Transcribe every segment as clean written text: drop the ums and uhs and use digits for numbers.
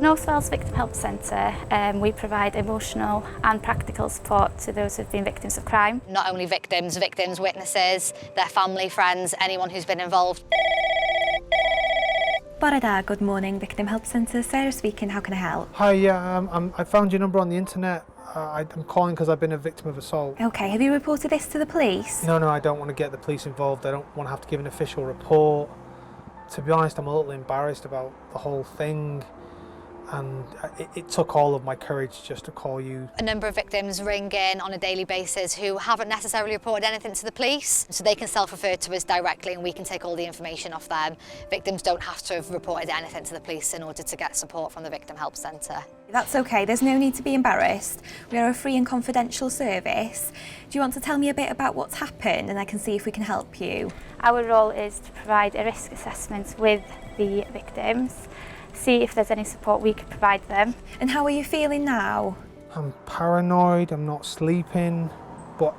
North Wales Victim Help Centre, we provide emotional and practical support to those who've been victims of crime. Not only victims, witnesses, their family, friends, anyone who's been involved. Bore da, good morning, Victim Help Centre. Sarah speaking, how can I help? Hi, I found your number on the internet. I'm calling because I've been a victim of assault. Okay, have you reported this to the police? No, I don't want to get the police involved. I don't want to have to give an official report. To be honest, I'm a little embarrassed about the whole thing. And it took all of my courage just to call you. A number of victims ring in on a daily basis who haven't necessarily reported anything to the police, so they can self-refer to us directly and we can take all the information off them. Victims don't have to have reported anything to the police in order to get support from the Victim Help Centre. That's okay, there's no need to be embarrassed. We are a free and confidential service. Do you want to tell me a bit about what's happened and I can see if we can help you? Our role is to provide a risk assessment with the victims, see if there's any support we could provide them. And how are you feeling now? I'm paranoid, I'm not sleeping, but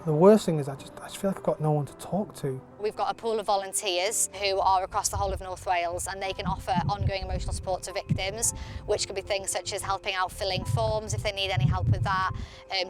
the worst thing is I just feel like I've got no one to talk to. We've got a pool of volunteers who are across the whole of North Wales and they can offer ongoing emotional support to victims, which could be things such as helping out filling forms if they need any help with that,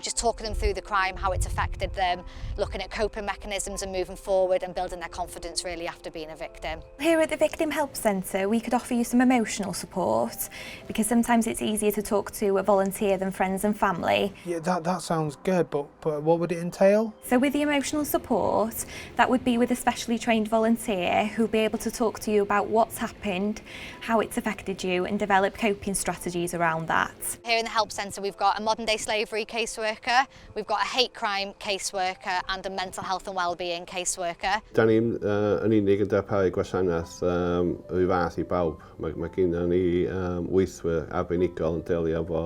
just talking them through the crime, how it's affected them, looking at coping mechanisms and moving forward and building their confidence really after being a victim. Here at the Victim Help Centre, we could offer you some emotional support because sometimes it's easier to talk to a volunteer than friends and family. Yeah, that sounds good, but what would it entail? So with the emotional support, that would be with a specially trained volunteer who'll be able to talk to you about what's happened, how it's affected you and develop coping strategies around that. Here in the Help Centre we've got a modern day slavery caseworker, we've got a hate crime caseworker and a mental health and wellbeing caseworker. Da ni'n unig yn darparu gwasanaeth rhyw fath I bawb. Mae gennym ni weithwyr arbenigol yn delio efo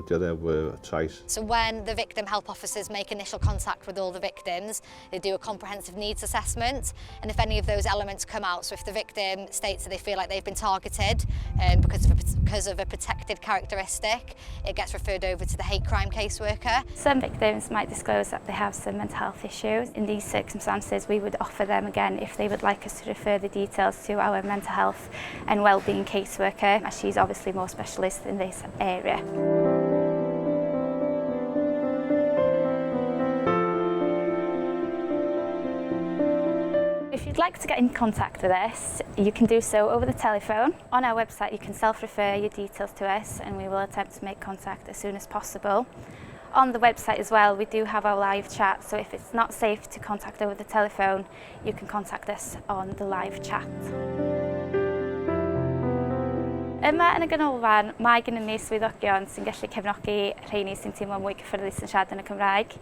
dioddefwyr trais. So when the victim help officers make initial contact with all the victims, they do a comprehensive needs assessment, and if any of those elements come out, so if the victim states that they feel like they've been targeted because of a protected characteristic, it gets referred over to the hate crime caseworker. Some victims might disclose that they have some mental health issues. In these circumstances, we would offer them again if they would like us to refer the details to our mental health and wellbeing caseworker, as she's obviously more specialist in this area. If you'd like to get in contact with us, you can do so over the telephone. On our website you can self-refer your details to us and we will attempt to make contact as soon as possible. On the website as well we do have our live chat, so if it's not safe to contact over the telephone, you can contact us on the live chat. Yma yn y ganolfan, mae gennym ni swyddogion sy'n gallu cefnogi rheini sy'n teimlo mwy cyfforddus yn siarad yn y Cymraeg.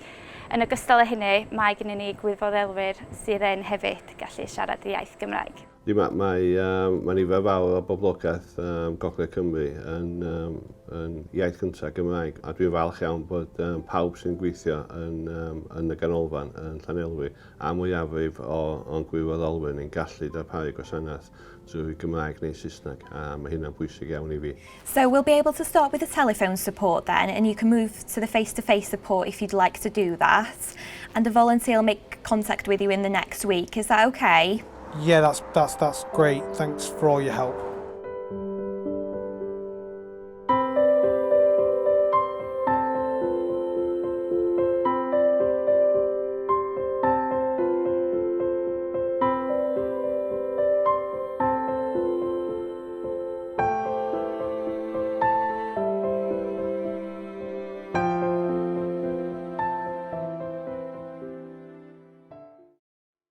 Yn ogystal â hynny, mae gennym ni gwirfoddolwyr sydd yn hefyd gallu siarad y iaith Gymraeg. Mae nifer fawr o boblogaeth Gogledd Cymru yn iaith cyntaf Gymraeg, a dwi'n falch iawn bod pawb sy'n gweithio yn y ganolfan yn Llanelwy a mwyafrif o'n gwirfoddolwyr ni'n gallu darparu gwasanaeth drwy Gymraeg neu Saesneg, a mae hynna'n bwysig iawn I fi. So we'll be able to start with the telephone support then, and you can move to the face-to-face support if you'd like to do that, and a volunteer will make contact with you in the next week. Is that okay? Yeah, that's great. Thanks for all your help.